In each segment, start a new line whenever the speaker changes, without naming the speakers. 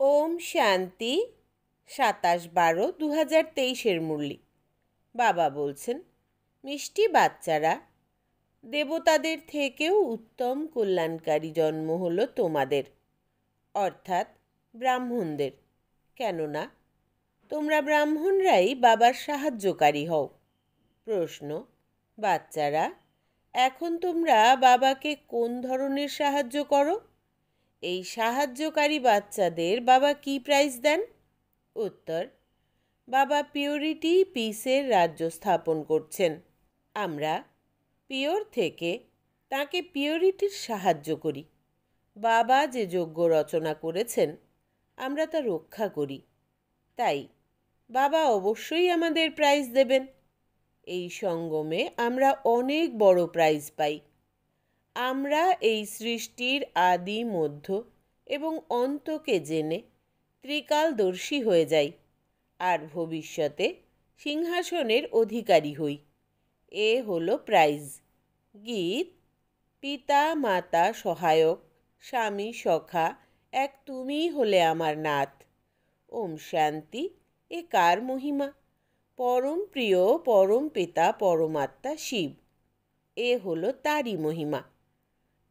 ওম শান্তি 27/12/2023 মুরলি। বাবা বলছেন, মিষ্টি বাচ্চারা, দেবতাদের থেকেও উত্তম কল্যাণকারী জন্ম হলো তোমাদের, অর্থাৎ ব্রাহ্মণদের। কেননা তোমরা ব্রাহ্মণরাই বাবার সাহায্যকারী হও। প্রশ্ন, বাচ্চারা, এখন তোমরা বাবাকে কোন ধরনের সাহায্য করো? এই সাহায্যকারী বাচ্চাদের বাবা কি প্রাইজ দেন? উত্তর, বাবা পিওরিটি পিসের রাজ্য স্থাপন করছেন। আমরা পিওর থেকে তাকে পিওরিটির সাহায্য করি। বাবা যে যজ্ঞ রচনা করেছেন আমরা তা রক্ষা করি। তাই বাবা অবশ্যই আমাদের প্রাইজ দেবেন। এই সঙ্গমে আমরা অনেক বড় প্রাইজ পাই। আমরা এই সৃষ্টির আদি, মধ্য এবং অন্তকে জেনে ত্রিকালদর্শী হয়ে যাই আর ভবিষ্যতে সিংহাসনের অধিকারী হই। এ হলো প্রাইজ। গীত, পিতা মাতা সহায়ক, স্বামী সখা, এক তুমিই হলে আমার নাথ। ওম শান্তি। এ কার মহিমা? পরম প্রিয় পরম পিতা পরমাত্মা শিব। এ হলো তারই মহিমা।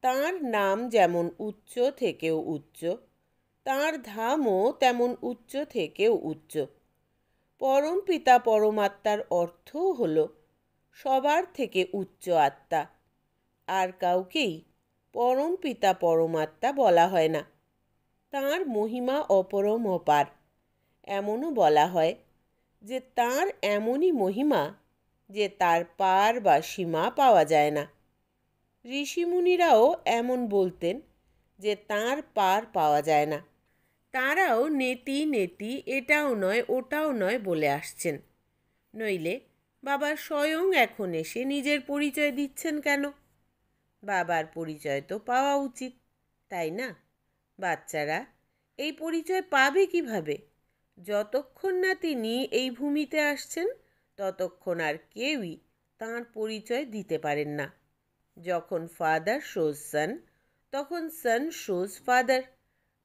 তাঁর নাম যেমন উচ্চ থেকেও উচ্চ, তাঁর ধামও তেমন উচ্চ থেকেও উচ্চ। পরম পিতা পরমাত্মার অর্থও হল সবার থেকে উচ্চ আত্মা। আর কাউকেই পরম পিতা পরমাত্মা বলা হয় না। তাঁর মহিমা অপরম অপার। এমনও বলা হয় যে তাঁর এমনই মহিমা যে তার পার বা সীমা পাওয়া যায় না। ঋষিমুনিরাও এমন বলতেন যে তাঁর পার পাওয়া যায় না। তাঁরাও নেতি নেতি, এটাও নয় ওটাও নয় বলে আসছেন। নইলে বাবা স্বয়ং এখন এসে নিজের পরিচয় দিচ্ছেন কেন? বাবার পরিচয় তো পাওয়া উচিত, তাই না? বাচ্চারা, এই পরিচয় পাবে কিভাবে? যতক্ষণ না তিনি এই ভূমিতে আসছেন ততক্ষণ আর কেউই তাঁর পরিচয় দিতে পারেন না। যখন ফাদার শোজ সন, তখন সন শোজ ফাদার।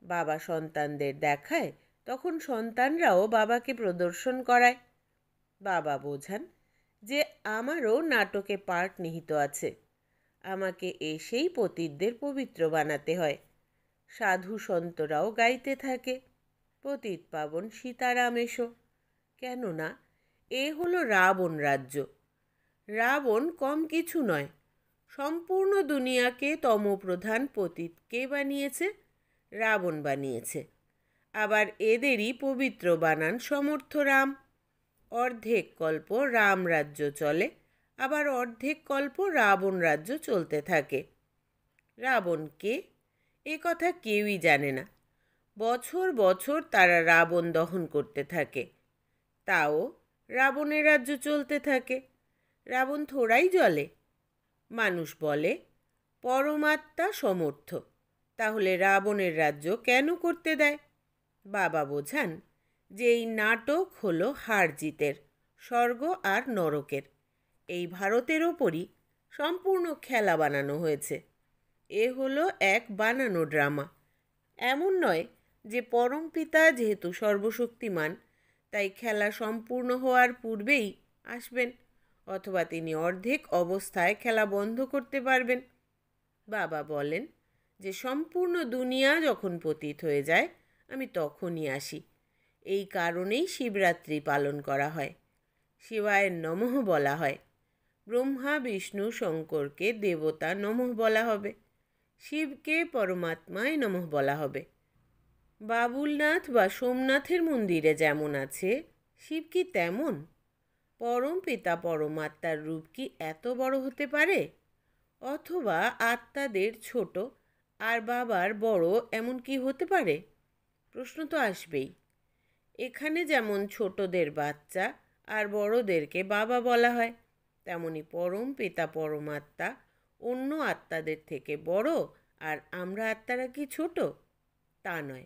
বাবা সন্তানদের দেখায়, তখন সন্তানরাও বাবাকে প্রদর্শন করায়। বাবা বোঝান যে আমারও নাটকে পার্ট নিহিত আছে। আমাকে এসেই পতিতদের পবিত্র বানাতে হয়। সাধু সন্তরাও গাইতে থাকে, পতিত পাবন সীতারাম এসো। কেননা এ হলো রাবণ রাজ্য। রাবণ কম কিছু নয়। সম্পূর্ণ দুনিয়াকে তমপ্রধান পতিতকে বানিয়েছে, রাবণ বানিয়েছে। আবার এদেরই পবিত্র বানান সমর্থ রাম। অর্ধেক কল্প রাম রাজ্য চলে, আবার অর্ধেক কল্প রাবণ রাজ্য চলতে থাকে। রাবণ কে? এ কথা কেউই জানে না। বছর বছর তারা রাবণ দহন করতে থাকে, তাও রাবণের রাজ্য চলতে থাকে। রাবণ থোড়াই জ্বলে। মানুষ বলে পরমাত্মা সমর্থ, তাহলে রাবণের রাজ্য কেন করতে দেয়? বাবা বোঝান যে এই নাটক হলো হার জিতের, স্বর্গ আর নরকের। এই ভারতের ওপরই সম্পূর্ণ খেলা বানানো হয়েছে। এ হলো এক বানানো ড্রামা। এমন নয় যে পরম পিতা যেহেতু সর্বশক্তিমান তাই খেলা সম্পূর্ণ হওয়ার পূর্বেই আসবেন, অথবা তিনি অর্ধেক অবস্থায় খেলা বন্ধ করতে পারবেন। বাবা বলেন যে সম্পূর্ণ দুনিয়া যখন পতিত হয়ে যায় আমি তখনই আসি। এই কারণেই শিবরাত্রি পালন করা হয়। শিবায় নমঃ বলা হয়। ব্রহ্মা বিষ্ণু শঙ্করকে দেবতা নমঃ বলা হবে, শিবকে পরমাত্মায় নমঃ বলা হবে। বাবুলনাথ বা সোমনাথের মন্দিরে যেমন আছে, শিব কি তেমন? পরম পিতা পরমাত্মার রূপ কি এত বড় হতে পারে? অথবা আত্মাদের ছোট আর বাবার বড়, এমন কি হতে পারে? প্রশ্ন তো আসবেই। এখানে যেমন ছোটদের বাচ্চা আর বড়দেরকে বাবা বলা হয়, তেমনি পরম পিতা পরমাত্মা অন্য আত্মাদের থেকে বড় আর আমরা আত্মারা কি ছোট? তা নয়।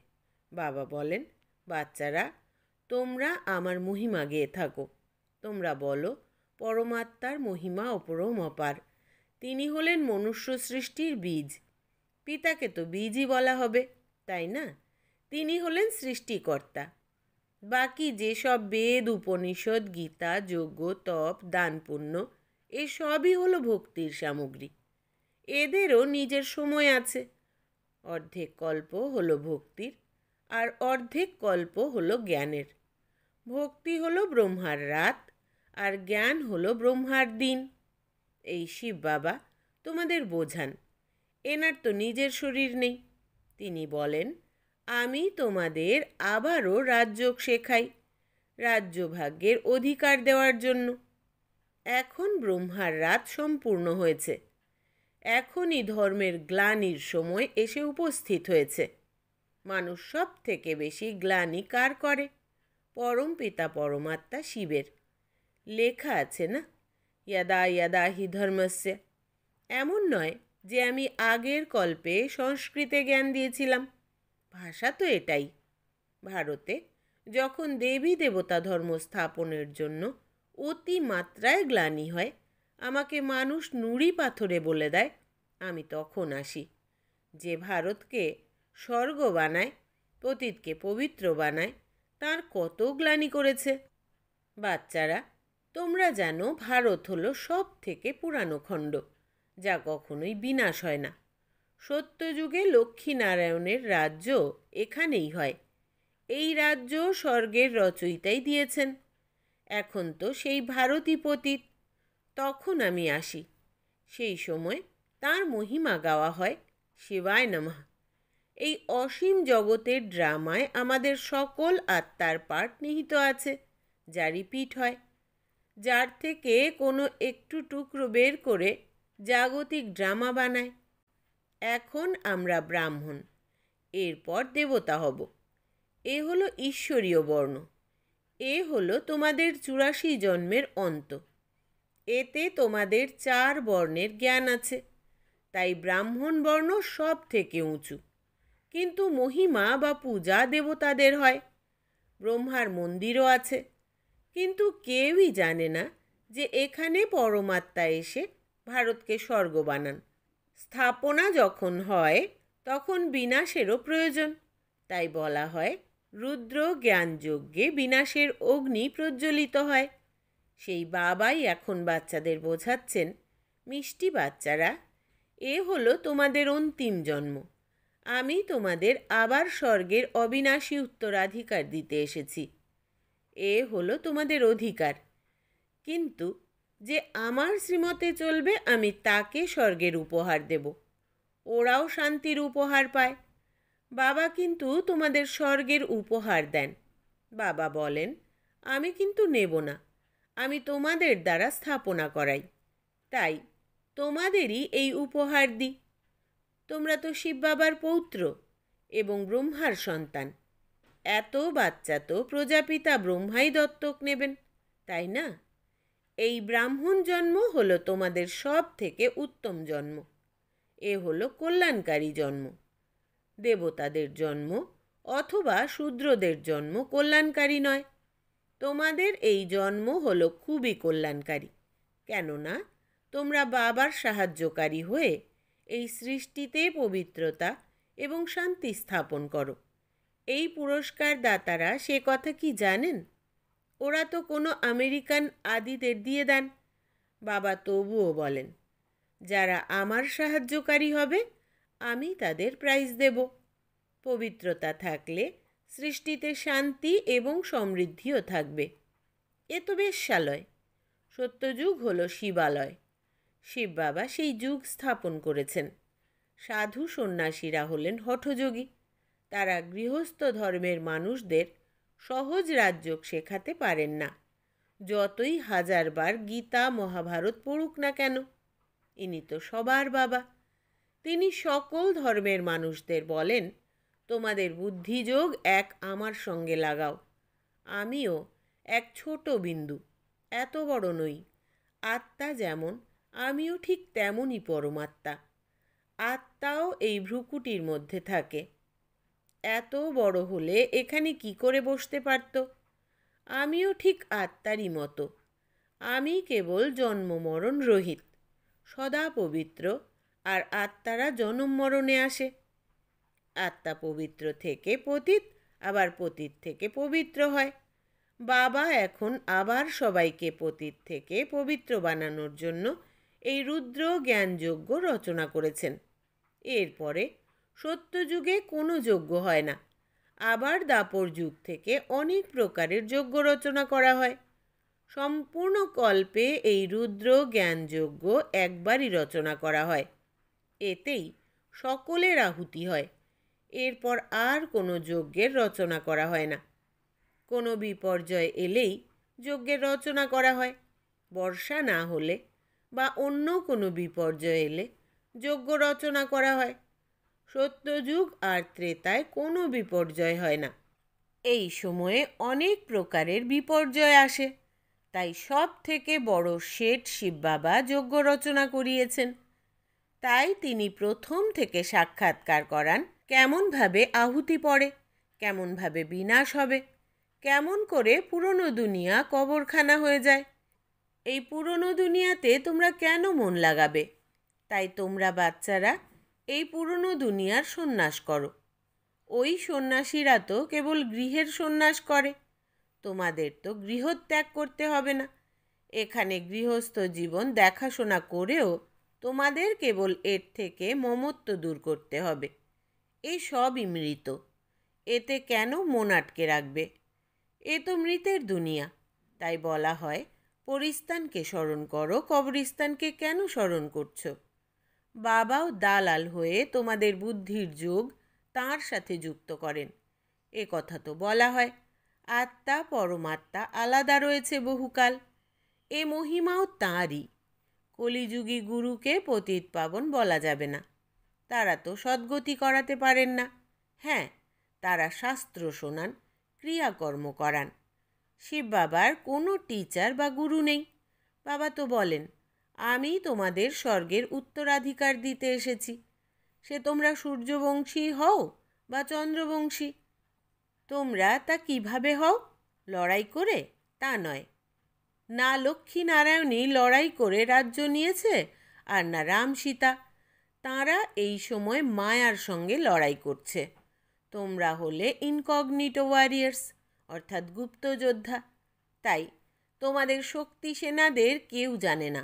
বাবা বলেন, বাচ্চারা, তোমরা আমার মহিমা গেয়ে থাকো। তোমরা বলো পরমাত্মার মহিমা অপরম অপার। তিনি হলেন মনুষ্য সৃষ্টির বীজ। পিতাকে তো বীজই বলা হবে, তাই না? তিনি হলেন সৃষ্টিকর্তা। বাকি যেসব বেদ, উপনিষদ, গীতা, যজ্ঞ, তপ, দান, পুণ্য এসবই হলো ভক্তির সামগ্রী। এদেরও নিজের সময় আছে। অর্ধেক কল্প হলো ভক্তির, আর অর্ধেক কল্প হলো জ্ঞানের। ভক্তি হলো ব্রহ্মার রাত, আর জ্ঞান হলো ব্রহ্মার দিন। এই শিব বাবা তোমাদের বোঝান। এনার তো নিজের শরীর নেই। তিনি বলেন, আমি তোমাদের আবারও রাজযোগ শেখাই, রাজ্যভাগ্যের অধিকার দেওয়ার জন্য। এখন ব্রহ্মার রাত সম্পূর্ণ হয়েছে। এখনই ধর্মের গ্লানির সময় এসে উপস্থিত হয়েছে। মানুষ সব থেকে বেশি গ্লানি কার করে? পরম পিতা পরমাত্মা শিবের। লেখা আছে না, ইয়াদা ইয়াদা হি ধর্মস্য। এমন নয় যে আমি আগের কল্পে সংস্কৃতে জ্ঞান দিয়েছিলাম। ভাষা তো এটাই। ভারতে যখন দেবী দেবতা ধর্ম স্থাপনের জন্য অতি মাত্রায় গ্লানি হয়, আমাকে মানুষ নুড়ি পাথরে বলে দেয়, আমি তখন আসি। যে ভারতকে স্বর্গ বানায়, পতিতকে পবিত্র বানায়, তার কত গ্লানি করেছে। বাচ্চারা, তোমরা জানো ভারত হলো সব থেকে পুরানো খণ্ড, যা কখনোই বিনাশ হয় না। সত্যযুগে লক্ষ্মীনারায়ণের রাজ্য এখানেই হয়। এই রাজ্য স্বর্গের রচয়িতাই দিয়েছেন। এখন তো সেই ভারতই পতিত। তখন আমি আসি। সেই সময় তার মহিমা গাওয়া হয়, শিবায় নমঃ। এই অসীম জগতের ড্রামায় আমাদের সকল আত্মার পার্ট নিহিত আছে, যা রিপিট হয়। যার থেকে কোনো একটু টুকরো বের করে জাগতিক ড্রামা বানায়। এখন আমরা ব্রাহ্মণ, এরপর দেবতা হব। এ হলো ঈশ্বরীয় বর্ণ। এ হলো তোমাদের 84 জন্মের অন্ত। এতে তোমাদের 4 বর্ণের জ্ঞান আছে। তাই ব্রাহ্মণ বর্ণ সব থেকে উঁচু। কিন্তু মহিমা বা পূজা দেবতাদের হয়। ব্রহ্মার মন্দিরও আছে, কিন্তু কেউই জানে না যে এখানে পরমাত্মা এসে ভারতকে স্বর্গ বানান। স্থাপনা যখন হয় তখন বিনাশেরও প্রয়োজন। তাই বলা হয়, রুদ্র জ্ঞানযজ্ঞে বিনাশের অগ্নি প্রজ্বলিত হয়। সেই বাবাই এখন বাচ্চাদের বোঝাচ্ছেন, মিষ্টি বাচ্চারা, এ হলো তোমাদের অন্তিম জন্ম। আমি তোমাদের আবার স্বর্গের অবিনাশী উত্তরাধিকার দিতে এসেছি। এ হলো তোমাদের অধিকার। কিন্তু যে আমার শ্রীমতে চলবে, আমি তাকে স্বর্গের উপহার দেব। ওরাও শান্তির উপহার পায়। বাবা কিন্তু তোমাদের স্বর্গের উপহার দেন। বাবা বলেন, আমি কিন্তু নেব না, আমি তোমাদের দ্বারা স্থাপনা করাই। তাই তোমাদেরই এই উপহার দিই। তোমরা তো শিব বাবার পৌত্র এবং ব্রহ্মার সন্তান। এত বাচ্চা তো প্রজাপিতা ব্রহ্মাই দত্তক নেবেন, তাই না? এই ব্রাহ্মণ জন্ম হলো তোমাদের সব থেকে উত্তম জন্ম। এ হলো কল্যাণকারী জন্ম। দেবতাদের জন্ম অথবা শূদ্রদের জন্ম কল্যাণকারী নয়। তোমাদের এই জন্ম হলো খুবই কল্যাণকারী। কেননা তোমরা বাবার সাহায্যকারী হয়ে এই সৃষ্টিতে পবিত্রতা এবং শান্তি স্থাপন করো। এই পুরস্কার দাতারা সে কথা কি জানেন? ওরা তো কোনো আমেরিকান আদিদের দিয়ে দেন। বাবা তবুও বলেন, যারা আমার সাহায্যকারী হবে আমি তাদের প্রাইজ দেব। পবিত্রতা থাকলে সৃষ্টিতে শান্তি এবং সমৃদ্ধিও থাকবে। এ তো বেশ্যালয়। সত্যযুগ হলো শিবালয়। শিব বাবা সেই যুগ স্থাপন করেছেন। সাধু সন্ন্যাসীরা হলেন হঠযোগী। তারা গৃহস্থ ধর্মের মানুষদের সহজ রাজযোগ শেখাতে পারেন না, যতই হাজারবার গীতা মহাভারত পড়ুক না কেন। ইনি তো সবার বাবা। তিনি সকল ধর্মের মানুষদের বলেন, তোমাদের বুদ্ধিযোগ এক আমার সঙ্গে লাগাও। আমিও এক ছোট বিন্দু, এত বড় নই। আত্মা যেমন, আমিও ঠিক তেমনই পরমাত্মা। আত্মাও এই ভ্রুকুটির মধ্যে থাকে। এত বড় হলে এখানে কি করে বসতে পারত? আমিও ঠিক আত্মারই মতো। আমি কেবল জন্ম মরণ রহিত, সদা পবিত্র, আর আত্মারা জন্ম মরণে আসে। আত্মা পবিত্র থেকে পতিত, আবার পতিত থেকে পবিত্র হয়। বাবা এখন আবার সবাইকে পতিত থেকে পবিত্র বানানোর জন্য এই রুদ্র জ্ঞানযজ্ঞ রচনা করেছেন। এরপরে সত্যযুগে কোনো যজ্ঞ হয় না। আবার দাপর যুগ থেকে অনেক প্রকারের যজ্ঞ রচনা করা হয়। সম্পূর্ণ কল্পে এই রুদ্র জ্ঞানযজ্ঞ একবারই রচনা করা হয়। এতেই সকলের আহুতি হয়। এরপর আর কোনো যজ্ঞের রচনা করা হয় না। কোনো বিপর্যয় এলেই যজ্ঞের রচনা করা হয়। বর্ষা না হলে বা অন্য কোনো বিপর্যয় এলে যজ্ঞ রচনা করা হয়। সত্যযুগ আর ত্রেতায় কোনো বিপর্যয় হয় না। এই সময়ে অনেক প্রকারের বিপর্যয় আসে, তাই সব থেকে বড় শেঠ শিব বাবা যজ্ঞ রচনা করিয়েছেন। তাই তিনি প্রথম থেকে সাক্ষাৎকার করান কেমনভাবে আহুতি পড়ে, কেমনভাবে বিনাশ হবে, কেমন করে পুরনো দুনিয়া কবরখানা হয়ে যায়। এই পুরনো দুনিয়াতে তোমরা কেন মন লাগাবে? তাই তোমরা বাচ্চারা এই পুরনো দুনিয়ার সন্ন্যাস করো। ওই সন্ন্যাসীরা তো কেবল গৃহের সন্ন্যাস করে, তোমাদের তো গৃহত্যাগ করতে হবে না। এখানে গৃহস্থ জীবন দেখাশোনা করেও তোমাদের কেবল এর থেকে মমত্ব দূর করতে হবে। এই সবই মৃত, এতে কেন মন আটকে রাখবে? এ তো মৃতের দুনিয়া। তাই বলা হয়, পরিস্থানকে স্মরণ করো, কবরিস্তানকে কেন স্মরণ করছো? বাবাও দালাল হয়ে তোমাদের বুদ্ধির যোগ তাঁর সাথে যুক্ত করেন। এ কথা তো বলা হয়, আত্মা পরমাত্মা আলাদা রয়েছে বহুকাল। এ মহিমাও তাঁরই। কলিযুগী গুরুকে পতিত পাবন বলা যাবে না। তারা তো সদ্গতি করাতে পারেন না। হ্যাঁ, তারা শাস্ত্র শোনান, ক্রিয়াকর্ম করান। শিব বাবার কোনো টিচার বা গুরু নেই। বাবা তো বলেন, আমি তোমাদের স্বর্গের উত্তরাধিকার দিতে এসেছি। সে তোমরা সূর্যবংশী হও বা চন্দ্রবংশী। তোমরা তা কিভাবে হও? লড়াই করে? তা নয়। না লক্ষ্মী নারায়ণী লড়াই করে রাজ্য নিয়েছে, আর না রাম সীতা। তাঁরা এই সময় মায়ার সঙ্গে লড়াই করছে। তোমরা হলে ইনকগনিটো ওয়ারিয়ার্স, অর্থাৎ গুপ্ত যোদ্ধা। তাই তোমাদের শক্তি সেনাদের কেউ জানে না।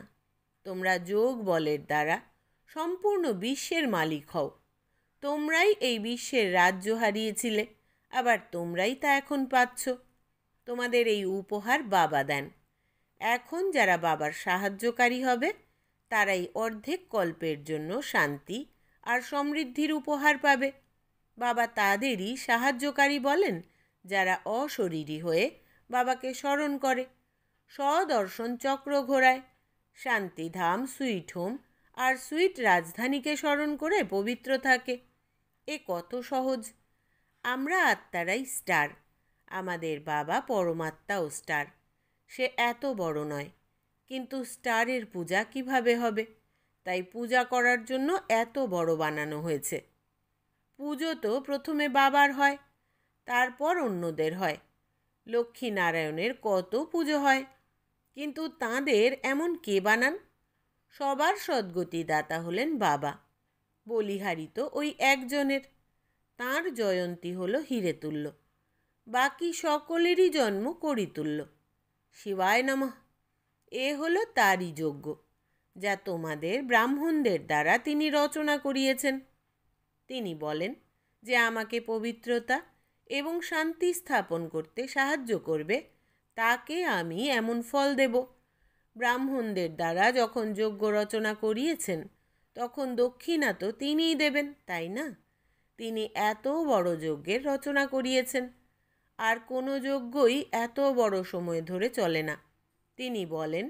তোমরা যোগ বলের দ্বারা সম্পূর্ণ বিশ্বের মালিক হও। তোমরাই এই বিশ্বের রাজ্য হারিয়েছিলে, আবার তোমরাই তা এখন পাচ্ছ। তোমাদের এই উপহার বাবা দেন। এখন যারা বাবার সাহায্যকারী হবে, তারাই অর্ধেক কল্পের জন্য শান্তি আর সমৃদ্ধির উপহার পাবে। বাবা তাদেরই সাহায্যকারী বলেন যারা অশরীরী হয়ে বাবাকে স্মরণ করে, স্বদর্শন চক্র ঘোরায়, শান্তিধাম, সুইট হোম আর সুইট রাজধানীকে স্মরণ করে পবিত্র থাকে। এ কত সহজ। আমরা আত্মারাই স্টার। আমাদের বাবা পরমাত্মাও স্টার। সে এত বড় নয়, কিন্তু স্টারের পূজা কিভাবে হবে? তাই পূজা করার জন্য এত বড় বানানো হয়েছে। পুজো তো প্রথমে বাবার হয়, তারপর অন্যদের হয়। লক্ষ্মীনারায়ণের কত পুজো হয়, কিন্তু তাঁদের এমন কে বানান? সবার সদ্গতি দাতা হলেন বাবা। বলিহারি তো ওই একজনের। তাঁর জয়ন্তী হলো হিরেতুল্য, বাকি সকলেরই জন্ম করিতুল্য। শিবায় নমঃ। এ হলো তারই যজ্ঞ, যা তোমাদের ব্রাহ্মণদের দ্বারা তিনি রচনা করিয়েছেন। তিনি বলেন যে আমাকে পবিত্রতা এবং শান্তি স্থাপন করতে সাহায্য করবে, তাকে আমি এমন ফল দেব। ব্রাহ্মণদের দ্বারা যখন যজ্ঞ রচনা করিয়েছেন, তখন দক্ষিণা তো তিনিই দেবেন, তাই না? তিনি এত বড় যজ্ঞের রচনা করিয়েছেন। আর কোনো যজ্ঞই এত বড় সময় ধরে চলে না। তিনি বলেন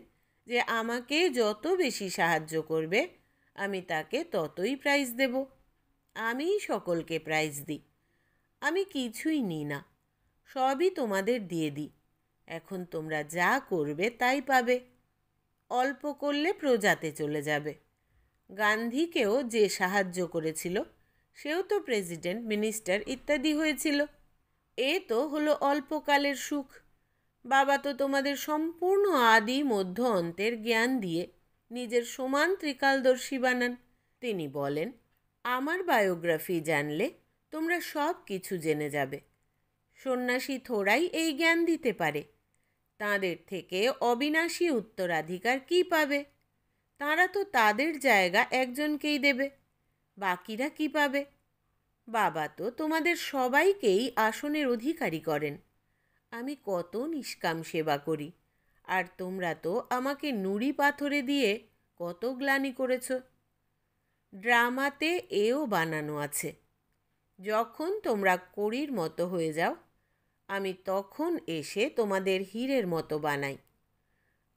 যে আমাকে যত বেশি সাহায্য করবে, আমি তাকে ততই প্রাইজ দেব। আমিই সকলকে প্রাইজ দিই। আমি কিছুই নিই না, সবই তোমাদের দিয়ে দিই। এখন তোমরা যা করবে তাই পাবে। অল্প করলে প্রজাতে চলে যাবে। গান্ধীকেও যে সাহায্য করেছিল, সেও তো প্রেসিডেন্ট, মিনিস্টার ইত্যাদি হয়েছিল। এ তো হলো অল্পকালের সুখ। বাবা তো তোমাদের সম্পূর্ণ আদি মধ্য অন্তের জ্ঞান দিয়ে নিজের সমান ত্রিকালদর্শী বানান। তিনি বলেন, আমার বায়োগ্রাফি জানলে তোমরা সব কিছু জেনে যাবে। সন্ন্যাসী থোড়াই এই জ্ঞান দিতে পারে। তাঁদের থেকে অবিনাশী উত্তরাধিকার কি পাবে? তাঁরা তো তাদের জায়গা একজনকেই দেবে, বাকিরা কি পাবে? বাবা তো তোমাদের সবাইকেই আসনের অধিকারী করেন। আমি কত নিষ্কাম সেবা করি, আর তোমরা তো আমাকে নুড়ি পাথরে দিয়ে কত গ্লানি করেছ। ড্রামাতে এও বানানো আছে, যখন তোমরা কড়ির মতো হয়ে যাও, আমি তখন এসে তোমাদের হীরের মতো বানাই।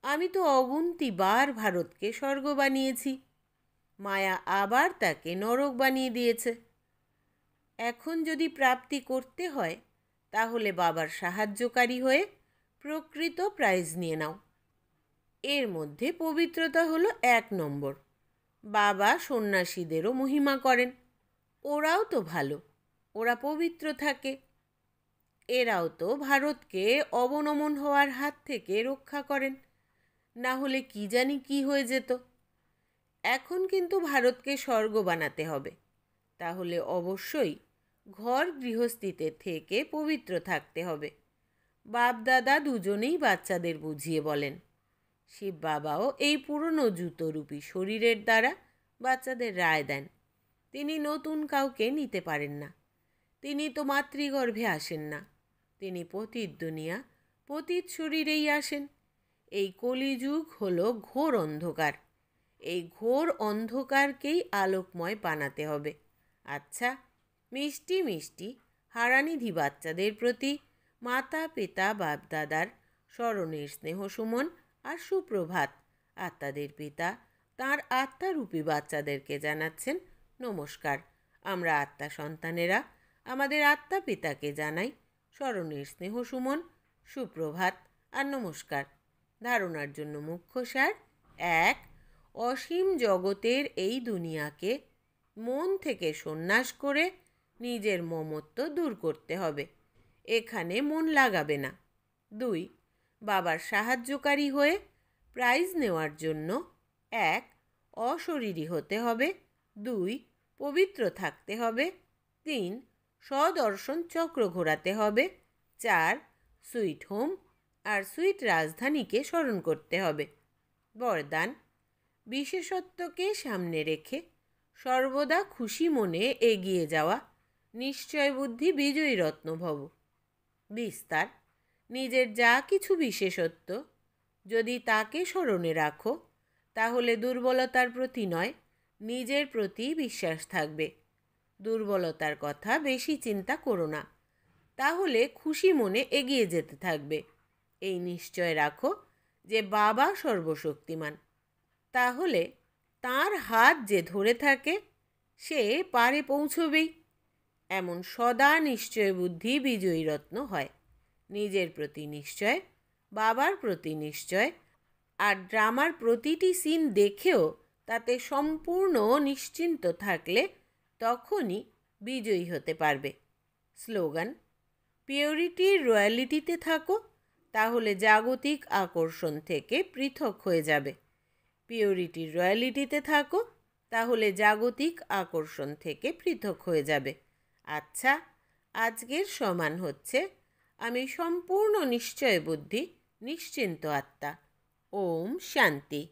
আমি তো অগুন্তি বার ভারতকে স্বর্গ বানিয়েছি, মায়া আবার তাকে নরক বানিয়ে দিয়েছে। এখন যদি প্রাপ্তি করতে হয়, তাহলে বাবার সাহায্যকারী হয়ে প্রকৃত প্রাইজ নিয়ে নাও। এর মধ্যে পবিত্রতা হলো 1 নম্বর। বাবা সন্ন্যাসীদেরও মহিমা করেন, ওরাও তো ভালো, ওরা পবিত্র থাকে। এরাও তো ভারতকে অবনমন হওয়ার হাত থেকে রক্ষা করেন, না হলে কি জানি কি হয়ে যেত। এখন কিন্তু ভারতকে স্বর্গ বানাতে হবে, তাহলে অবশ্যই ঘর গৃহস্থিতে থেকে পবিত্র থাকতে হবে। বাপ দাদা দুজনেই বাচ্চাদের বুঝিয়ে বলেন। শিব বাবাও এই পুরনো জুতোরূপী শরীরের দ্বারা বাচ্চাদের রায় দেন। তিনি নতুন কাউকে নিতে পারেন না। তিনি তো মাতৃগর্ভে আসেন না, তিনি পতিত দুনিয়া পতিত শরীরেই আসেন। এই কলিযুগ হলো ঘোর অন্ধকার। এই ঘোর অন্ধকারকেই আলোকময় বানাতে হবে। আচ্ছা, মিষ্টি মিষ্টি হারানিধি বাচ্চাদের প্রতি মাতা পিতা বাপ দাদার স্মরণের স্নেহ সুমন আর সুপ্রভাত। আত্মাদের পিতা তাঁর আত্মারূপী বাচ্চাদেরকে জানাচ্ছেন নমস্কার। আমরা আত্মা সন্তানেরা আমাদের আত্মা পিতাকে জানাই স্মরণের স্নেহ সুমন, সুপ্রভাত আর নমস্কার। ধারণার জন্য মুখ্য সার: 1. অসীম জগতের এই দুনিয়াকে মন থেকে সন্ন্যাস করে নিজের মমত্ব দূর করতে হবে। এখানে মন লাগাবে না। 2. বাবার সাহায্যকারী হয়ে প্রাইজ নেওয়ার জন্য 1. অশরীরী হতে হবে, 2. পবিত্র থাকতে হবে, 3. স্বদর্শন চক্র ঘোরাতে হবে, 4. সুইট হোম আর সুইট রাজধানীকে স্মরণ করতে হবে। বরদান: বিশেষত্বকে সামনে রেখে সর্বদা খুশি মনে এগিয়ে যাওয়া, নিশ্চয় বুদ্ধি বিজয়ী রত্ন ভব। বিস্তার: নিজের যা কিছু বিশেষত্ব, যদি তাকে স্মরণে রাখো, তাহলে দুর্বলতার প্রতি নয়, নিজের প্রতি বিশ্বাস থাকবে। দুর্বলতার কথা বেশি চিন্তা করো না, তাহলে খুশি মনে এগিয়ে যেতে থাকবে। এই নিশ্চয় রাখো যে বাবা সর্বশক্তিমান, তাহলে তাঁর হাত যে ধরে থাকে সে পারে পৌঁছবেই। এমন সদা নিশ্চয় বুদ্ধি বিজয়ী রত্ন হয়। নিজের প্রতি নিশ্চয়, বাবার প্রতি নিশ্চয়, আর ড্রামার প্রতিটি সিন দেখেও তাতে সম্পূর্ণ নিশ্চিন্ত থাকলে তখনই বিজয়ী হতে পারবে। স্লোগান: পিওরিটি রয়্যালিটিতে থাকো, তাহলে জাগতিক আকর্ষণ থেকে পৃথক হয়ে যাবে। পিওরিটি রয়্যালিটিতে থাকো, তাহলে জাগতিক আকর্ষণ থেকে পৃথক হয়ে যাবে। আচ্ছা, আজকের সমান হচ্ছে আমি সম্পূর্ণ নিশ্চয় বুদ্ধি, নিশ্চিন্ত আত্মা। ওম শান্তি।